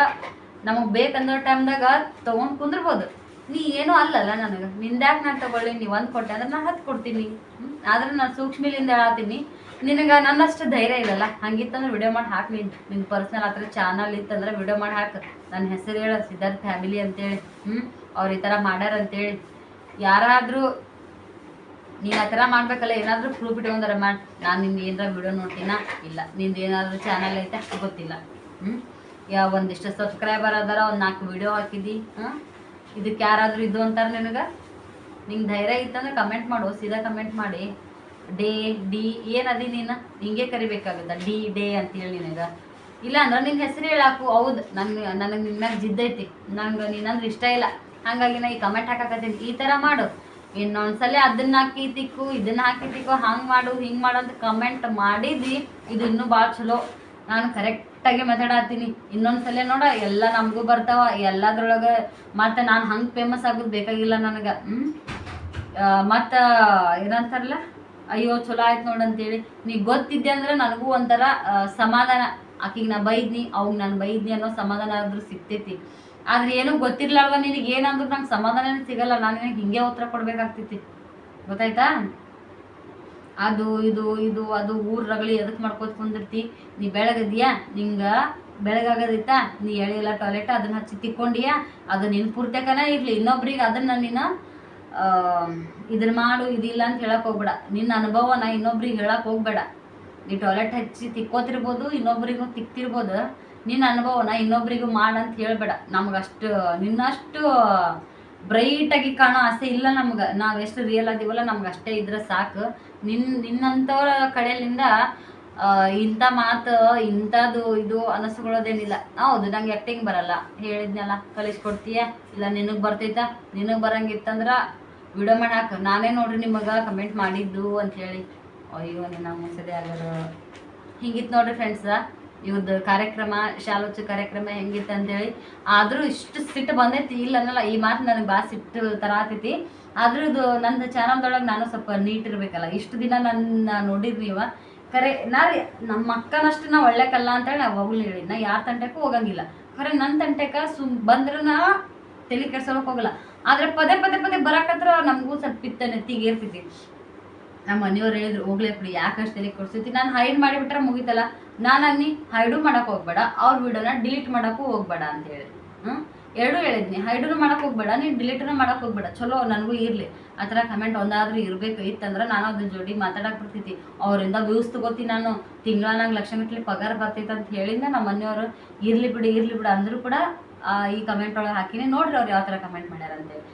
A: ನಮಗೆ ಬೇಕಂದೋ ಟೈಮ್ದಾಗ ತೊಗೊಂಡು ಕುಂದ್ರಬೋದು. ನೀ ಏನೂ ಅಲ್ಲಲ್ಲ ನನಗೆ, ನಿಂದ್ಯಾಕೆ ನಾನು ತೊಗೊಳ್ಳಿ, ನೀವು ಒಂದು ಕೊಟ್ಟೆ ಅಂದ್ರೆ ನಾನು 10 ಕೊಡ್ತೀನಿ. ಆದ್ರೆ ನಾನು ಸೂಕ್ಷ್ಮಿಲಿಂದ ಹೇಳತ್ತೀನಿ, ನಿನಗೆ ನನ್ನಷ್ಟು ಧೈರ್ಯ ಇಲ್ಲಲ್ಲ. ಹಂಗಿತ್ತಂದ್ರೆ ವಿಡಿಯೋ ಮಾಡಿ ಹಾಕಿ, ನಿನ್ನ ಪರ್ಸ್ನಲ್ ಆ ಥರ ಚಾನಲ್ ಇತ್ತಂದ್ರೆ ವಿಡಿಯೋ ಮಾಡಿ ಹಾಕು. ನನ್ನ ಹೆಸರು ಹೇಳ ಸಿದ್ಧಾರ್ಥ ಫ್ಯಾಮಿಲಿ ಅಂತೇಳಿ. ಅವ್ರು ಈ ಥರ ಮಾಡ್ಯಾರ ಅಂತೇಳಿ. ಯಾರಾದರೂ ನೀನು ಆ ಥರ ಮಾಡ್ಬೇಕಲ್ಲ, ಏನಾದರೂ ಪ್ರೂಫ್ ಇಟ್ಕೊಂಡಾರ ಮಾಡಿ. ನಾನು ನಿಂದು ಏನಾರ ವಿಡಿಯೋ ನೋಡ್ತೀನ ಇಲ್ಲ, ನಿಂದು ಏನಾದರೂ ಚಾನಲ್ ಐತೆ ಗೊತ್ತಿಲ್ಲ. ಒಂದಿಷ್ಟು ಸಬ್ಸ್ಕ್ರೈಬರ್ ಅದಾರ, ಒಂದು 4 ವಿಡಿಯೋ ಹಾಕಿದ್ದಿ. ಇದಕ್ಕೆ ಯಾರಾದರೂ ಇದು ಅಂತಾರೆ ನಿನಗೆ. ನಿಂಗೆ ಧೈರ್ಯ ಇತ್ತಂದ್ರೆ ಕಮೆಂಟ್ ಮಾಡು, ಸೀದಾ ಕಮೆಂಟ್ ಮಾಡಿ. ಡಿ ಏನದಿ ನೀನು ಹಿಂಗೆ ಕರಿಬೇಕಾಗದ, ಡೇ ಅಂತೇಳಿ ನಿನಗೆ. ಇಲ್ಲ ಅಂದ್ರೆ ನಿನ್ನ ಹೆಸರು ಹೇಳಾಕು. ಹೌದು, ನನಗೆ ನಿನ್ನ ಮ್ಯಾಗ ಜಿದ್ದೈತಿ, ನಂಗೆ ನೀನಂದ್ರೆ ಇಷ್ಟ ಇಲ್ಲ, ಹಾಗಾಗಿ ನಾ ಈ ಕಮೆಂಟ್ ಹಾಕಕತ್ತೀನಿ. ಈ ಥರ ಮಾಡು. ಇನ್ನೊಂದ್ಸಲ ಅದನ್ನ ಹಾಕಿ ತಿಕ್ಕು, ಇದನ್ನ ಹಾಕಿ ತಿಕ್ಕು, ಹಂಗೆ ಮಾಡು ಹಿಂಗೆ ಮಾಡು ಅಂತ ಕಮೆಂಟ್ ಮಾಡಿದ್ವಿ. ಇದು ಇನ್ನೂ ಭಾಳ ಚಲೋ. ನಾನು ಕರೆಕ್ಟಾಗಿ ಮಾತಾಡತ್ತೀನಿ. ಇನ್ನೊಂದ್ಸಲ ನೋಡ ಎಲ್ಲ ನಮಗೂ ಬರ್ತಾವ ಎಲ್ಲದ್ರೊಳಗೆ. ಮತ್ತು ನಾನು ಹಂಗೆ ಫೇಮಸ್ ಆಗೋದು ಬೇಕಾಗಿಲ್ಲ ನನಗೆ. ಮತ್ತು ಏನಂತಾರಲ್ಲ, ಅಯ್ಯೋ ಚಲೋ ಆಯ್ತು ನೋಡಂತೇಳಿ ನೀ ಗೊತ್ತಿದ್ದೆ ಅಂದ್ರೆ ನನಗೂ ಒಂಥರ ಸಮಾಧಾನ. ಆಕಿಗೆ ನಾ ಬೈದ್ನಿ, ಅವಾಗ ನಾನು ಬೈದ್ನಿ ಅನ್ನೋ ಸಮಾಧಾನ ಆದ್ರೂ ಸಿಗ್ತೈತಿ. ಆದ್ರೆ ಏನೂ ಗೊತ್ತಿರ್ಲಾರ್ವ ನಿನಗೆ ಏನಂದ್ರೂ ನಂಗೆ ಸಮಾಧಾನ ಸಿಗಲ್ಲ. ನಾನು ನಿನಗೆ ಹಿಂಗೆ ಉತ್ತರ ಕೊಡ್ಬೇಕಾಗ್ತೈತಿ, ಗೊತ್ತಾಯ್ತಾ? ಅದು ಅದು ಊರ್ ರಗಳಿ ಎದಕ್ಕೆ ಮಾಡ್ಕೋತ ಕುಂದಿರ್ತಿ. ನೀ ಬೆಳಗದಿಯಾ, ನಿಂಗೆ ಬೆಳಗಾಗದೈತಾ, ನೀ ಎಳೆಯಲ್ಲ ಟಾಯ್ಲೆಟ್ ಅದನ್ನ ಹಚ್ಚಿ ತಿಕ್ಕೊಂಡಿಯಾ, ಅದು ನಿನ್ನ ಪೂರ್ತಕನೇ ಇರಲಿ. ಇನ್ನೊಬ್ರಿಗೆ ಅದನ್ನ ನೀನು ಇದನ್ನ ಮಾಡು ಇದಿಲ್ಲ ಅಂತ ಹೇಳಕ್ ಹೋಗ್ಬೇಡ. ನಿನ್ನ ಅನುಭವನ ಇನ್ನೊಬ್ರಿಗೆ ಹೇಳಕ್ ಹೋಗ್ಬೇಡ. ನೀ ಟಾಯ್ಲೆಟ್ ಹಚ್ಚಿ ತಿಕ್ಕೋತಿರ್ಬೋದು, ಇನ್ನೊಬ್ರಿಗೂ ತಿಕ್ತಿರ್ಬೋದು. ನಿನ್ನ ಅನುಭವನ ಇನ್ನೊಬ್ರಿಗೂ ಮಾಡಂತ ಹೇಳ್ಬೇಡ. ನಮ್ಗಷ್ಟು ನಿನ್ನಷ್ಟು ಬ್ರೈಟಾಗಿ ಕಾಣೋ ಆಸೆ ಇಲ್ಲ ನಮ್ಗೆ. ನಾವು ಎಷ್ಟು ರಿಯಲ್ ಅದೀವಲ್ಲ ನಮ್ಗೆ ಅಷ್ಟೇ ಇದ್ರೆ ಸಾಕು. ನಿನ್ನಂಥವ್ರ ಕಡೆಯಿಂದ ಇಂಥ ಮಾತು ಇಂಥದ್ದು ಇದು ಅನಸ್ಕೊಳ್ಳೋದೇನಿಲ್ಲ. ಹೌದು, ನಂಗೆ ಆ್ಯಕ್ಟಿಂಗ್ ಬರಲ್ಲ ಹೇಳಿದ್ನಲ್ಲ, ಕಲಿಸ್ಕೊಡ್ತೀಯ? ಇಲ್ಲ ನಿನಗೆ ಬರ್ತೈತಾ? ನಿನಗೆ ಬರಂಗಿತ್ತಂದ್ರೆ ವಿಡಿಯೋ ಮಾಡಿ ಹಾಕು. ನಾನೇ ನೋಡ್ರಿ ನಿಮಗೆ ಕಮೆಂಟ್ ಮಾಡಿದ್ದು ಅಂಥೇಳಿ. ಅಯ್ಯೋ ನಿನ್ನ ಮುಸದೆ ಆಗೋದು. ಹಿಂಗಿತ್ತು ನೋಡ್ರಿ ಫ್ರೆಂಡ್ಸ ಇವ್ರದ್ದು ಕಾರ್ಯಕ್ರಮ, ಶಾಲೋಚ ಕಾರ್ಯಕ್ರಮ ಹೆಂಗಿತ್ತು ಅಂತೇಳಿ. ಆದರೂ ಇಷ್ಟು ಸಿಟ್ಟು ಬಂದೈತಿ ಇಲ್ಲ ಅನ್ನಲ್ಲ. ಈ ಮಾತು ನನಗೆ ಭಾಳ ಸಿಟ್ಟು ಥರ ಆಗ್ತೈತಿ. ಆದರೂ ಇದು ನನ್ನ ಚಾನಲ್ದೊಳಗೆ ನಾನು ಸ್ವಲ್ಪ ನೀಟ್ ಇರಬೇಕಲ್ಲ. ಇಷ್ಟು ದಿನ ನನ್ನ ನೋಡಿದ್ರಿ ನೀವು ಖರೆ. ನಮ್ಮ ಅಕ್ಕನಷ್ಟು ನಾ ಒಳ್ಳೆಕಲ್ಲ ಅಂತೇಳಿ ನಾವು ಅವಾಗಲೂ ಹೇಳಿದ್. ನಾ ಯಾರ ತಂಟೆಗೂ ಹೋಗಂಗಿಲ್ಲ. ಖರೆ ನನ್ನ ತಂಟೆಗೆ ಬಂದ್ರೆ ನಾ ತಲೆ ಕೆಡ್ಸೋಳಕ್ಕೆ ಹೋಗಲ್ಲ. ಆದರೆ ಪದೇ ಬರಕತ್ರ ನಮಗೂ ಸ್ವಲ್ಪ ಪಿತ್ತ ನೆತ್ತಿಗೆ ಇರ್ತೈತಿ. ನಮ್ಮ ಮನೆಯವ್ರು ಹೇಳಿದ್ರು ಹೋಗ್ಲೇ ಬಿಡಿ, ಯಾಕಷ್ಟು ತಲೆ ಕೊಡ್ಸೈತಿ. ನಾನು ಹೈಡ್ ಮಾಡಿಬಿಟ್ರೆ ಮುಗಿತಲ್ಲ. ನಾನು ಅನ್ನಿ ಹೈಡು ಮಾಡೋಕೆ ಹೋಗ್ಬೇಡ, ಅವ್ರ ವಿಡಿಯೋನ ಡಿಲೀಟ್ ಮಾಡೋಕ್ಕೂ ಹೋಗ್ಬೇಡ ಅಂತೇಳಿ. ಎರಡೂ ಹೇಳಿದ್ನಿ. ಹೈಡೂ ಮಾಡೋಕೆ ಹೋಗ್ಬೇಡ, ನೀನು ಡಿಲೀಟನ್ನು ಮಾಡೋಕೆ ಹೋಗ್ಬೇಡ. ಚಲೋ ನನಗೂ ಇರಲಿ ಆ ಥರ ಕಮೆಂಟ್ ಒಂದಾದ್ರೂ ಇರಬೇಕು. ಇತ್ತಂದ್ರೆ ನಾನು ಅದ್ರ ಜೋಡಿ ಮಾತಾಡಕ್ಕೆ ಬರ್ತೈತಿ. ಅವರಿಂದ ವ್ಯೂಸ್ ತಗೋತೀನಿ ನಾನು. ತಿಂಗಳ ನಂಗೆ ಲಕ್ಷಗಟ್ಟಲೆ ಪಗಾರ ಬರ್ತೈತೆ ಅಂತ ಹೇಳಿದ್ನ ನಮ್ಮ ಮನೆಯವರು. ಇರಲಿ ಬಿಡು ಅಂದರೂ ಕೂಡ ಈ ಕಮೆಂಟ್ ಒಳಗೆ ಹಾಕಿನಿ. ನೋಡ್ರಿ ಅವ್ರು ಯಾವ ಥರ ಕಮೆಂಟ್ ಮಾಡ್ಯಾರ ಅಂತೇಳಿ.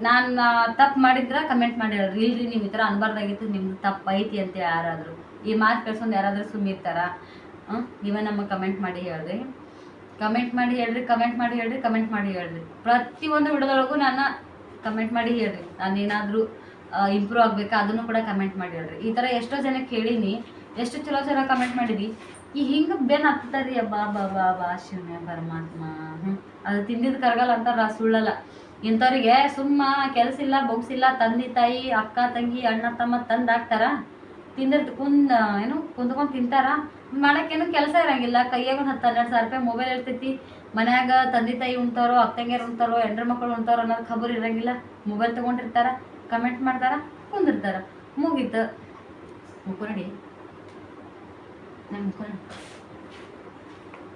A: ನಾನು ತಪ್ಪು ಮಾಡಿದ್ರೆ ಕಮೆಂಟ್ ಮಾಡಿ ಹೇಳ್ರಿ. ಇಲ್ರಿ ನೀವು ಈ ಥರ ಅನ್ಬಾರ್ದಾಗಿತ್ತು, ನಿಮ್ದು ತಪ್ಪು ಐತಿ ಅಂತ ಯಾರಾದರೂ ಈ ಮಾತು ಕೇಳ್ಸ್ಕೊಂಡು ಯಾರಾದರೂ ಸುಮ್ಮಿರ್ತಾರ? ನೀವೇ ನಮಗೆ ಕಮೆಂಟ್ ಮಾಡಿ ಹೇಳ್ರಿ. ಕಮೆಂಟ್ ಮಾಡಿ ಹೇಳ್ರಿ. ಪ್ರತಿಯೊಂದು ವಿಡಿಯೋದೊಳಗೂ ನಾನು ಕಮೆಂಟ್ ಮಾಡಿ ಹೇಳ್ರಿ. ನಾನು ಏನಾದರೂ ಇಂಪ್ರೂವ್ ಆಗಬೇಕಾ ಅದನ್ನು ಕೂಡ ಕಮೆಂಟ್ ಮಾಡಿ ಹೇಳ್ರಿ. ಈ ಥರ ಎಷ್ಟೋ ಜನಕ್ಕೆ ಹೇಳಿನಿ, ಎಷ್ಟು ಚಲೋ ಕಮೆಂಟ್ ಮಾಡಿರಿ. ಈ ಹಿಂಗೆ ಬೆನ್ನು ಹತ್ತದ ರೀ. ಬಾ ಶಿವನೇ ಪರಮಾತ್ಮ. ಅದು ತಿಂದಿದ್ದು ಕರಗಲ್ಲ ಅಂತಾರ, ಸುಳ್ಳಲ್ಲ. ಇಂಥವ್ರಿಗೆ ಸುಮ್ಮ ಕೆಲಸ ಇಲ್ಲ ಬೊಗ್ಸಿಲ್ಲ, ತಂದೆ ತಾಯಿ ಅಕ್ಕ ತಂಗಿ ಅಣ್ಣ ತಮ್ಮ ತಂದು ಹಾಕ್ತಾರ. ತಿಂದಿರ್ತು ಕುಂದ್ಕೊಂಡು ತಿಂತಾರ. ಮಾಡೋಕ್ಕೇನು ಕೆಲಸ ಇರೋಂಗಿಲ್ಲ. ಕೈಯಾಗ ಒಂದು 10-12 ಸಾವಿರ ರೂಪಾಯಿ ಮೊಬೈಲ್ ಇರ್ತೈತಿ. ಮನ್ಯಾಗ ತಂದೆ ತಾಯಿ ಉಣ್ತಾರೋ, ಅಕ್ಕಂಗಿಯರು ಉಣ್ತಾರೋ, ಹೆಂಡ್ರ ಮಕ್ಕಳು ಉಣ್ತಾರೋ ಅನ್ನೋದು ಖಬರ್ ಇರೋಂಗಿಲ್ಲ. ಮೊಬೈಲ್ ತೊಗೊಂಡಿರ್ತಾರ, ಕಮೆಂಟ್ ಮಾಡ್ತಾರ, ಕುಂದಿರ್ತಾರ, ಮುಗೀತು. ಮುಕ್ಕೊರಡಿ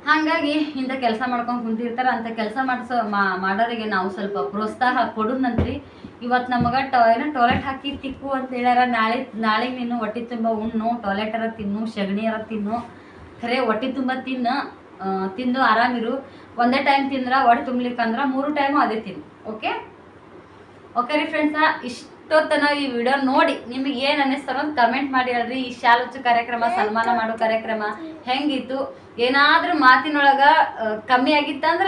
A: ಹಾಗಾಗಿ ಇಂಥ ಕೆಲಸ ಮಾಡ್ಕೊಂಡು ಕುಂತಿರ್ತಾರೆ. ಅಂಥ ಕೆಲಸ ಮಾಡೋರಿಗೆ ನಾವು ಸ್ವಲ್ಪ ಪ್ರೋತ್ಸಾಹ ಕೊಡೋದಂತ್ರಿ. ಇವತ್ತು ನಮಗೆ ಟಾಯ್ಲೆಟ್ ಹಾಕಿ ತಿಕ್ಕು ಅಂತ ಹೇಳ್ಯಾರ. ನಾಳೆಗೆ ನೀನು ಹೊಟ್ಟೆ ತುಂಬ ಉಣ್ಣು, ಟಾಯ್ಲೆಟರ ತಿನ್ನು, ಸಗಣಿಯರ ತಿನ್ನು. ಖರೆ ಹೊಟ್ಟೆ ತುಂಬ ತಿಂದು ಆರಾಮಿರು. ಒಂದೇ ಟೈಮ್ ತಿಂದ್ರೆ ಹೊಟ್ಟೆ ತುಂಬಲಿಕ್ಕಂದ್ರೆ 3 ಟೈಮು ಅದೇ ತಿನ್ನು. ಓಕೆ ರೀ ಫ್ರೆಂಡ್ಸ, ಇಷ್ಟೊತ್ತನ ಈ ವಿಡಿಯೋ ನೋಡಿ ನಿಮಗೆ ಏನು ಅನ್ನಿಸ್ತಾರೋ ಅಂತ ಕಮೆಂಟ್ ಮಾಡಿ ಹೇಳ್ರಿ. ಈ ಶಾಲುಚ್ಚು ಕಾರ್ಯಕ್ರಮ, ಸನ್ಮಾನ ಮಾಡೋ ಕಾರ್ಯಕ್ರಮ ಹೆಂಗಿತ್ತು, ಏನಾದ್ರೂ ಮಾತಿನೊಳಗ ಕಮ್ಮಿ ಆಗಿತ್ತಂದ್ರ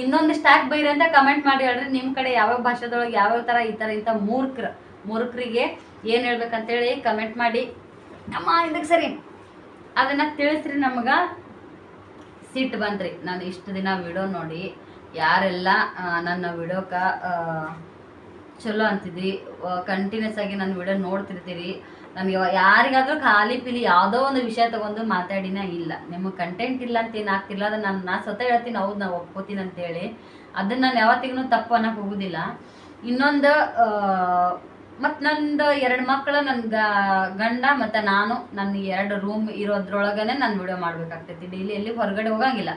A: ಇನ್ನೊಂದಿಷ್ಟು ಹಾಕಿ ಬೈರಿ ಅಂತ ಕಮೆಂಟ್ ಮಾಡಿ ಹೇಳ್ರಿ. ನಿಮ್ಮ ಕಡೆ ಯಾವ್ಯಾವ ಭಾಷೆದೊಳಗೆ ಯಾವ್ಯಾವ ಥರ ಈ ಥರ ಇಂಥ ಮೂರ್ಖರಿಗೆ ಏನು ಹೇಳ್ಬೇಕಂತೇಳಿ ಕಮೆಂಟ್ ಮಾಡಿ ಅಮ್ಮ ಇದಕ್ಕೆ ಸರಿ ಅದನ್ನು ತಿಳಿಸ್ರಿ. ನಮ್ಗೆ ಸಿಟ್ಟು ಬಂದ್ರಿ. ನಾನು ಇಷ್ಟು ದಿನ ವಿಡಿಯೋ ನೋಡಿ ಯಾರೆಲ್ಲ ನನ್ನ ವಿಡಿಯೋಕ್ಕೆ ಚಲೋ ಅಂತಿದ್ರಿ, ಕಂಟಿನ್ಯೂಸ್ ಆಗಿ ನನ್ನ ವಿಡಿಯೋ ನೋಡ್ತಿರ್ತೀರಿ, ನನಗೆ ಯಾರಿಗಾದ್ರೂ ಖಾಲಿ ಪಿಲಿ ಯಾವುದೋ ಒಂದು ವಿಷಯ ತಗೊಂಡು ಮಾತಾಡಿನ ಇಲ್ಲ. ನಿಮಗೆ ಕಂಟೆಂಟ್ ಇಲ್ಲ ಅಂತ ಏನು ಆಗ್ತಿಲ್ಲ, ಅದನ್ನು ನಾನು ಸ್ವತಃ ಹೇಳ್ತೀನಿ, ಹೌದು ನಾವು ಒಪ್ಕೋತೀನಿ ಅಂತೇಳಿ. ಅದನ್ನು ನಾನು ಯಾವತ್ತಿಗೂ ತಪ್ಪು ಅನ್ನೋಕೆ ಹೋಗೋದಿಲ್ಲ. ಇನ್ನೊಂದು ಮತ್ತು ನಂದು 2 ಮಕ್ಕಳು, ನನ್ನ ಗಂಡ ಮತ್ತು ನಾನು, ನನ್ನ 2 ರೂಮ್ ಇರೋದ್ರೊಳಗನೆ ನಾನು ವಿಡಿಯೋ ಮಾಡ್ಬೇಕಾಗ್ತೈತಿ. ಡೈಲಿ ಎಲ್ಲಿ ಹೊರಗಡೆ ಹೋಗಂಗಿಲ್ಲ.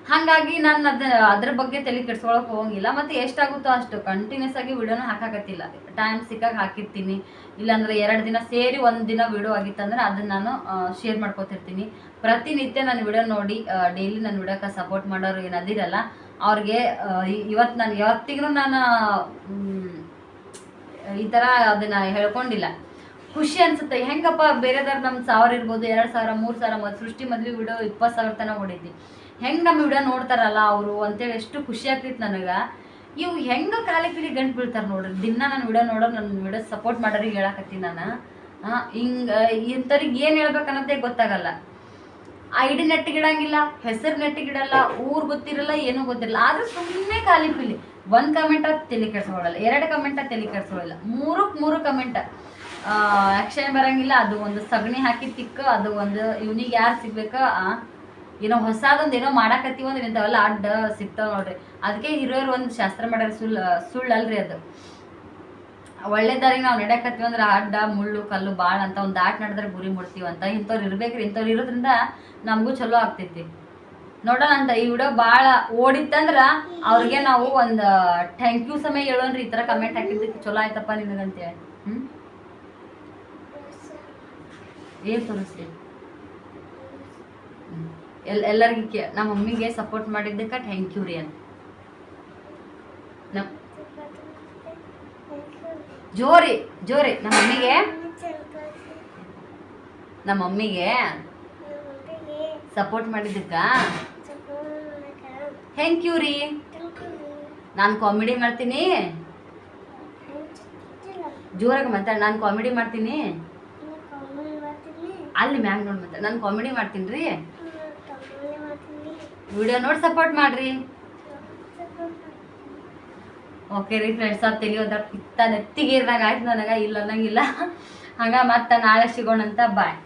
A: ಹಾಗಾಗಿ ನಾನು ಅದ್ರ ಬಗ್ಗೆ ತಲೆ ಕೆಡ್ಸ್ಕೊಳಕ್ಕೆ ಹೋಗಂಗಿಲ್ಲ. ಮತ್ತು ಎಷ್ಟಾಗುತ್ತೋ ಅಷ್ಟು ಕಂಟಿನ್ಯೂಸ್ ಆಗಿ ವಿಡಿಯೋನ ಹಾಕಾಕತ್ತಿಲ್ಲ. ಟೈಮ್ ಸಿಕ್ಕಾಗ ಹಾಕಿರ್ತೀನಿ, ಇಲ್ಲಾಂದ್ರೆ 2 ದಿನ ಸೇರಿ 1 ದಿನ ವಿಡಿಯೋ ಆಗಿತ್ತಂದ್ರೆ ಅದನ್ನು ನಾನು ಶೇರ್ ಮಾಡ್ಕೊತಿರ್ತೀನಿ. ಪ್ರತಿನಿತ್ಯ ನನ್ನ ವಿಡಿಯೋ ನೋಡಿ ಡೈಲಿ ನನ್ನ ವಿಡಿಯೋಕ್ಕೆ ಸಪೋರ್ಟ್ ಮಾಡೋರು ಏನದಿರಲ್ಲ ಅವ್ರಿಗೆ ಇವತ್ತು ನಾನು ಯಾವತ್ತಿಗೂ ನಾನು ಈ ಥರ ಅದನ್ನು ಹೇಳ್ಕೊಂಡಿಲ್ಲ. ಖುಷಿ ಅನ್ಸುತ್ತೆ. ಹೆಂಗಪ್ಪ ಬೇರೆದವ್ರು ನಮ್ಮ 1000 ಇರ್ಬೋದು, 2000, 3000 ಸೃಷ್ಟಿ ಮದ್ವೆ ವಿಡಿಯೋ 20,000 ತನಕ ಹೊಡಿತಿ, ಹೆಂಗೆ ನಮ್ಮ ವಿಡಿಯೋ ನೋಡ್ತಾರಲ್ಲ ಅವರು ಅಂತೇಳಿ ಎಷ್ಟು ಖುಷಿ ಆಗ್ತೈತೆ ನನಗೆ. ಇವು ಹೆಂಗೆ ಖಾಲಿ ಪಿಲಿ ಗಂಟು ಬೀಳ್ತಾರೆ ನೋಡ್ರಿ. ದಿನ ನನ್ನ ವಿಡಿಯೋ ನೋಡೋ, ನನ್ನ ವಿಡಿಯೋ ಸಪೋರ್ಟ್ ಮಾಡೋರಿಗೆ ಹೇಳಕತ್ತೀನಿ ನಾನು. ಹಿಂಗೆ ಇಂಥವ್ರಿಗೆ ಏನು ಹೇಳ್ಬೇಕನ್ನೋದೇ ಗೊತ್ತಾಗಲ್ಲ. ಐಡಿ ನೆಟ್ಟಿಗಿಡಂಗಿಲ್ಲ, ಹೆಸರು ನೆಟ್ಟಿಗಿಡಲ್ಲ, ಊರು ಗೊತ್ತಿರಲ್ಲ, ಏನೂ ಗೊತ್ತಿರಲ್ಲ, ಆದರೂ ಸುಮ್ಮನೆ ಖಾಲಿ ಪಿಲಿ 1 ಕಮೆಂಟ್ ತಲೆ ಕೆಡ್ಸ್ಕೊಳ್ಳಲ್ಲ, 2 ಕಮೆಂಟ್ ತಲೆ ಕೆಡ್ಸ್ಕೊಳ್ಳಲ್ಲ, 3 ಕಮೆಂಟ್ ಆ್ಯಕ್ಷನ್ ಬರೋಂಗಿಲ್ಲ. ಅದು ಒಂದು ಸಗಣಿ ಹಾಕಿ ತಿಕ್ಕ, ಅದು ಒಂದು ಇವ್ನಿಗೆ ಯಾರು ಸಿಗ್ಬೇಕೋ ಏನೋ ಹೊಸದೊಂದು ಏನೋ ಮಾಡಾಕತ್ತೀವಿ ಅಂದ್ರೆ ಇಂಥವೆಲ್ಲ ಅಡ್ಡ ಸಿಗ್ತಾವೆ ನೋಡ್ರಿ. ಅದಕ್ಕೆ ಹಿರಿಯರು ಒಂದು ಶಾಸ್ತ್ರ ಮಾಡ್ಯಾರ, ಸುಳ್ಳಲ್ರಿ ಅದು. ಒಳ್ಳೆ ದಾರಿಗೆ ನಾವು ನಡೆಯಕತ್ತೀವಿ ಅಂದ್ರೆ ಅಡ್ಡ ಮುಳ್ಳು ಕಲ್ಲು ಭಾಳ ಅಂತ ಒಂದು ದಾಟ್ ನಡೆದ್ರೆ ಗುರಿ ಮುಡ್ತೀವಿ ಅಂತ. ಇಂಥವ್ರು ಇರ್ಬೇಕ್ರಿ. ಇಂಥವ್ರು ಇರೋದ್ರಿಂದ ನಮಗೂ ಚಲೋ ಆಗ್ತೈತಿ. ನೋಡೋಣ ಅಂತ ಈ ವಿಡಿಯೋ ಭಾಳ ಓಡಿತ್ತಂದ್ರೆ ಅವ್ರಿಗೆ ನಾವು ಒಂದು ಥ್ಯಾಂಕ್ ಯು ಸಮಯ ಹೇಳೋನ್ರಿ. ಈ ಥರ ಕಮೆಂಟ್ ಹಾಕಿದ್ದಕ್ಕೆ ಚಲೋ ಆಯ್ತಪ್ಪ ನಿನಗಂತೇಳಿ. ಏನು ತೋರಿಸ್ರಿ ಎಲ್ಲರಿಗೂ ನಮ್ಮ ಮಮ್ಮಿಗೆ ಸಪೋರ್ಟ್ ಮಾಡಿದ್ದಕ್ಕೆ ಥ್ಯಾಂಕ್ ಯು ರೀ ಅಂತ. ಜೋರಿ ನಮ್ಮ ಮಮ್ಮಿಗೆ ಸಪೋರ್ಟ್ ಮಾಡಿದ್ದಕ್ಕ ಥ್ಯಾಂಕ್ ಯು ರೀ. ನಾನು ಕಾಮಿಡಿ ಮಾಡ್ತೀನಿ, ಜೋರಾಗಿ ಮಾತಾಡ. ನಾನು ಕಾಮಿಡಿ ಮಾಡ್ತೀನಿ, ಅಲ್ಲಿ ಮ್ಯಾಗ ನೋಡಿ ಮಾತಾಡ. ನಾನು ಕಾಮಿಡಿ ಮಾಡ್ತೀನಿ ರೀ, ವಿಡಿಯೋ ನೋಡಿ ಸಪೋರ್ಟ್ ಮಾಡ್ರಿ. ಓಕೆ ರೀ ಫ್ರೆಂಡ್ಸ್, ಅದು ತಿಳಿಯೋದ ಪಿತ್ತ ನೆತ್ತಿಗೆ ಇರ್ದಾಗ ಆಯ್ತು ನನಗೆ, ಇಲ್ಲ ಅನ್ನಂಗಿಲ್ಲ. ಹಂಗೆ ಮತ್ತೆ ನಾಳೆ ಸಿಗೋಣಂತ. ಬಾಯ್.